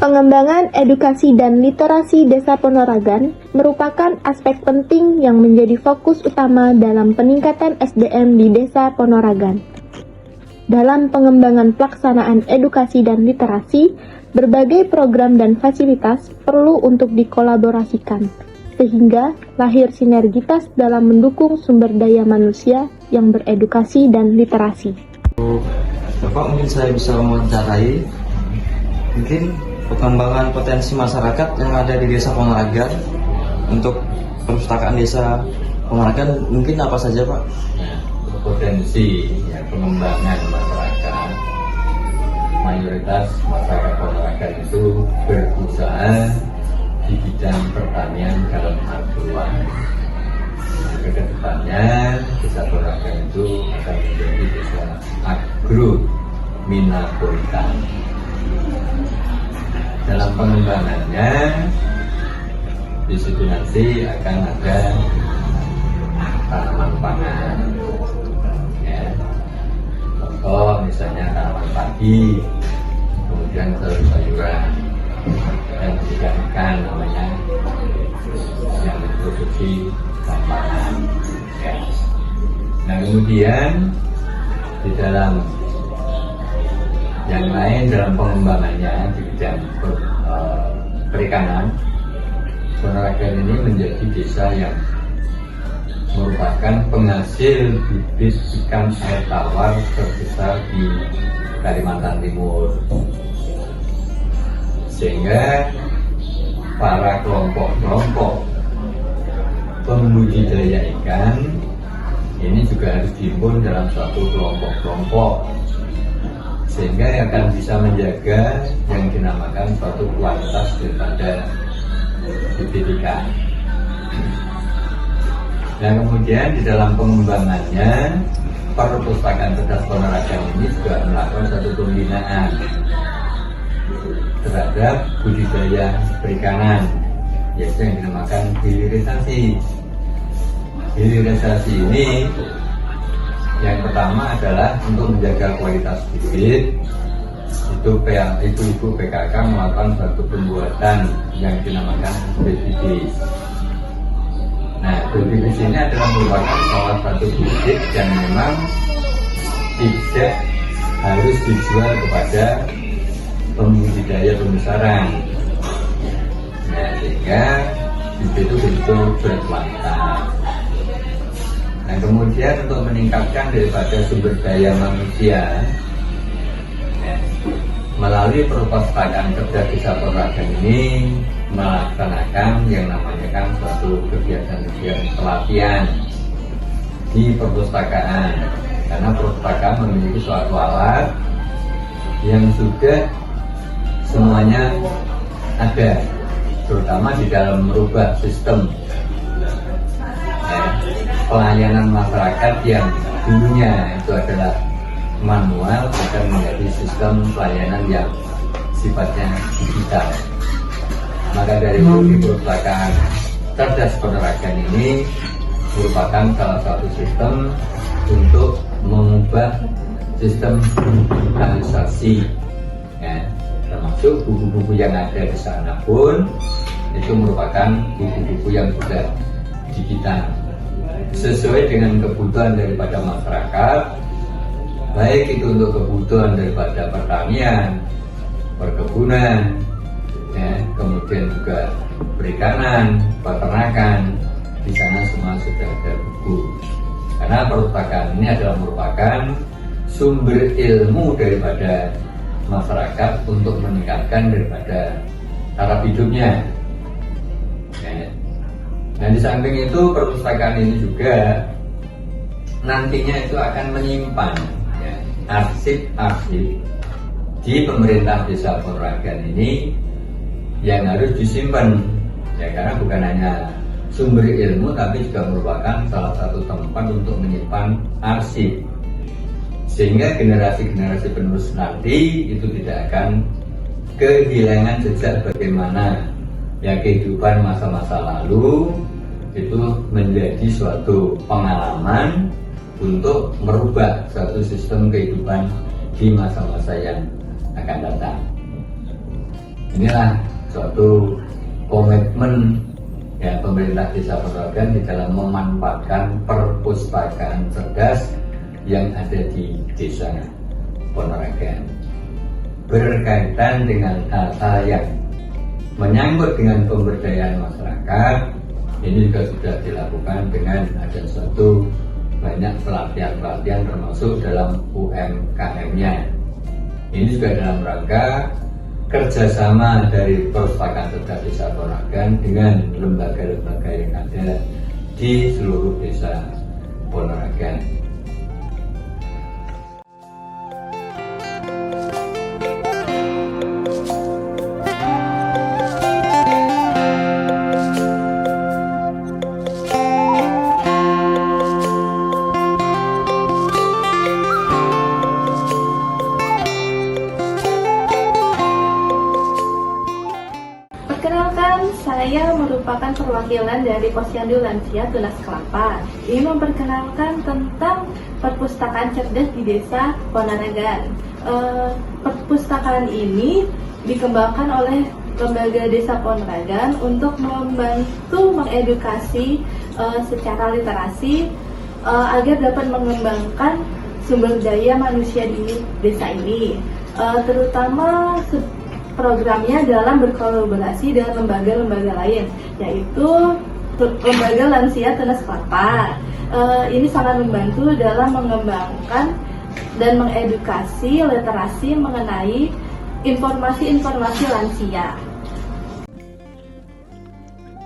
Pengembangan edukasi dan literasi Desa Ponorogan merupakan aspek penting yang menjadi fokus utama dalam peningkatan SDM di Desa Ponorogan. Dalam pengembangan pelaksanaan edukasi dan literasi, berbagai program dan fasilitas perlu untuk dikolaborasikan, sehingga lahir sinergitas dalam mendukung sumber daya manusia yang beredukasi dan literasi. Bapak, mungkin saya bisa mewawancarai mungkin pengembangan potensi masyarakat yang ada di Desa Ponorogan untuk perpustakaan Desa Ponorogan mungkin apa saja, Pak? Potensi pengembangan masyarakat, mayoritas masyarakat Ponorogan itu berusaha di bidang pertanian dalam artuan kedepannya Desa Ponorogan itu akan menjadi desa agro minapolitan. Dalam pengembangannya di situ nanti akan ada tanaman pangan, ya. Contoh misalnya tanaman padi, kemudian sayur-sayuran, dan juga ikan namanya yang memproduksi pangan, ya. Nah kemudian di dalam yang lain dalam pengembangannya di bidang perikanan, Ponorogan ini menjadi desa yang merupakan penghasil bibit ikan air tawar terbesar di Kalimantan Timur, sehingga para kelompok-kelompok pembudidaya ikan ini juga harus dihimpun dalam suatu kelompok-kelompok, sehingga akan bisa menjaga yang dinamakan suatu kualitas daripada bibit ikan. Nah kemudian di dalam pengembangannya perpustakaan cerdas Ponorogan ini juga melakukan satu pembinaan terhadap budidaya perikanan, yaitu yang dinamakan hilirisasi. Hilirisasi ini yang pertama adalah untuk menjaga kualitas bibit. Itu Ibu PKK melakukan satu pembuatan yang dinamakan bibit. Nah, bibit ini adalah merupakan salah satu bibit yang memang tidak harus dijual kepada pembudidaya pembesaran. Nah, sehingga bibit itu betul berkualitas. Nah, kemudian untuk meningkatkan daripada sumber daya manusia, ya, melalui perpustakaan cerdas Desa Ponorogan ini melaksanakan yang namanya kan suatu kegiatan-kegiatan pelatihan di perpustakaan, karena perpustakaan memiliki suatu alat yang sudah semuanya ada, terutama di dalam merubah sistem pelayanan masyarakat yang dulunya itu adalah manual akan menjadi sistem pelayanan yang sifatnya digital. Maka dari itu di perpustakaan cerdas Ponorogan ini merupakan salah satu sistem untuk mengubah sistem digitalisasi, ya, termasuk buku-buku yang ada di sana pun itu merupakan buku-buku yang sudah digital sesuai dengan kebutuhan daripada masyarakat, baik itu untuk kebutuhan daripada pertanian, perkebunan, ya, kemudian juga perikanan, peternakan. Di sana semua sudah ada buku. Karena perpustakaan ini adalah merupakan sumber ilmu daripada masyarakat untuk meningkatkan daripada taraf hidupnya. Ya. Dan di samping itu perpustakaan ini juga nantinya itu akan menyimpan, ya, arsip-arsip di pemerintah desa Ponorogan ini yang harus disimpan, ya, karena bukan hanya sumber ilmu tapi juga merupakan salah satu tempat untuk menyimpan arsip, sehingga generasi-generasi penerus nanti itu tidak akan kehilangan jejak bagaimana, ya, kehidupan masa-masa lalu itu menjadi suatu pengalaman untuk merubah suatu sistem kehidupan di masa-masa yang akan datang. Inilah suatu komitmen, ya, pemerintah desa Ponorogan di dalam memanfaatkan perpustakaan cerdas yang ada di desa Ponorogan berkaitan dengan hal-hal yang menyangkut dengan pemberdayaan masyarakat. Ini juga sudah dilakukan dengan ada suatu banyak pelatihan-pelatihan termasuk dalam UMKM-nya. Ini juga dalam rangka kerjasama dari perpustakaan cerdas desa Ponorogan dengan lembaga-lembaga yang ada di seluruh desa Ponorogan. Perkenalkan, saya merupakan perwakilan dari Posyandu Lansia Tunas Kelapa. Ini memperkenalkan tentang perpustakaan cerdas di desa Ponorogan. Perpustakaan ini dikembangkan oleh lembaga desa Ponorogan untuk membantu mengedukasi secara literasi agar dapat mengembangkan sumber daya manusia di desa ini, terutama programnya dalam berkolaborasi dengan lembaga-lembaga lain, yaitu Lembaga Lansia Tunas Kelapa. Ini sangat membantu dalam mengembangkan dan mengedukasi literasi mengenai informasi-informasi lansia.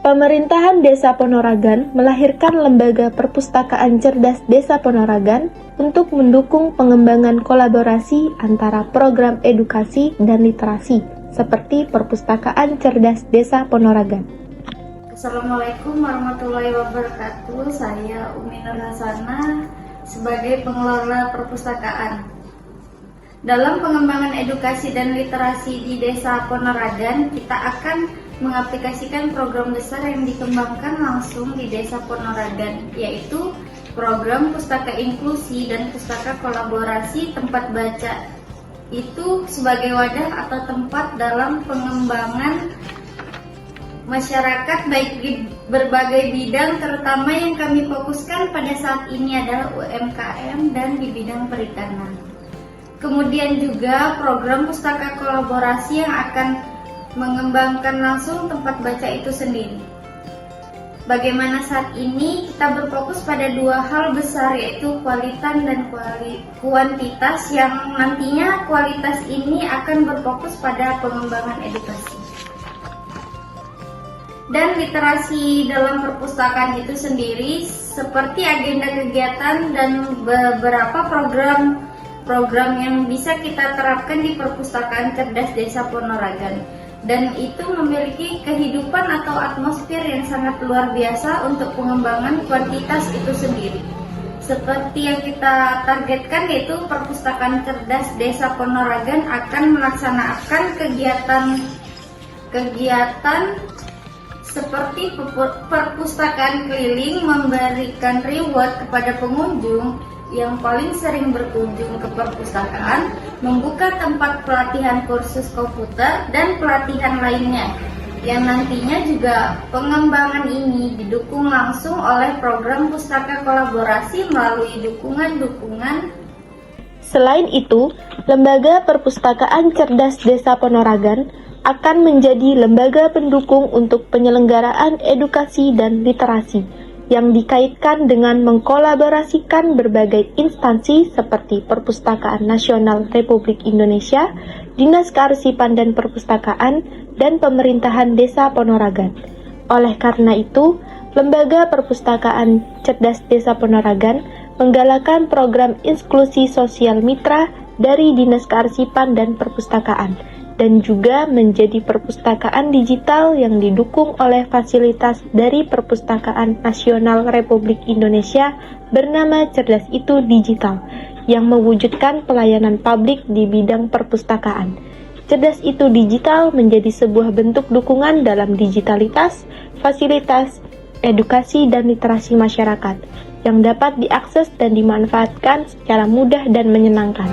Pemerintahan Desa Ponorogan melahirkan Lembaga Perpustakaan Cerdas Desa Ponorogan untuk mendukung pengembangan kolaborasi antara program edukasi dan literasi, seperti Perpustakaan Cerdas Desa Ponorogan. Assalamualaikum warahmatullahi wabarakatuh. Saya Umi Nur Hasanah sebagai pengelola perpustakaan. Dalam pengembangan edukasi dan literasi di Desa Ponorogan, kita akan mengaplikasikan program besar yang dikembangkan langsung di Desa Ponorogan, yaitu program Pustaka Inklusi dan Pustaka Kolaborasi Tempat Baca. Itu sebagai wadah atau tempat dalam pengembangan masyarakat baik di berbagai bidang, terutama yang kami fokuskan pada saat ini adalah UMKM dan di bidang perikanan. Kemudian juga program Pustaka Kolaborasi yang akan mengembangkan langsung tempat baca itu sendiri. Bagaimana saat ini kita berfokus pada dua hal besar, yaitu kualitas dan kuantitas, yang nantinya kualitas ini akan berfokus pada pengembangan edukasi. Dan literasi dalam perpustakaan itu sendiri seperti agenda kegiatan dan beberapa program yang bisa kita terapkan di perpustakaan cerdas Desa Ponorogan. Dan itu memiliki kehidupan atau atmosfer yang sangat luar biasa untuk pengembangan kuantitas itu sendiri. Seperti yang kita targetkan, yaitu perpustakaan cerdas Desa Ponorogan akan melaksanakan kegiatan seperti perpustakaan keliling, memberikan reward kepada pengunjung yang paling sering berkunjung ke perpustakaan, membuka tempat pelatihan kursus komputer dan pelatihan lainnya. yang nantinya juga pengembangan ini didukung langsung oleh program pustaka kolaborasi melalui dukungan-dukungan. Selain itu, Lembaga Perpustakaan Cerdas Desa Ponorogan akan menjadi lembaga pendukung untuk penyelenggaraan edukasi dan literasi yang dikaitkan dengan mengkolaborasikan berbagai instansi seperti Perpustakaan Nasional Republik Indonesia, Dinas Kearsipan dan Perpustakaan, dan Pemerintahan Desa Ponorogan. Oleh karena itu, Lembaga Perpustakaan Cerdas Desa Ponorogan menggalakkan program inklusi sosial mitra dari Dinas Kearsipan dan Perpustakaan, dan juga menjadi perpustakaan digital yang didukung oleh fasilitas dari Perpustakaan Nasional Republik Indonesia bernama Cerdas Itu Digital, yang mewujudkan pelayanan publik di bidang perpustakaan. Cerdas Itu Digital menjadi sebuah bentuk dukungan dalam digitalitas, fasilitas, edukasi, dan literasi masyarakat yang dapat diakses dan dimanfaatkan secara mudah dan menyenangkan.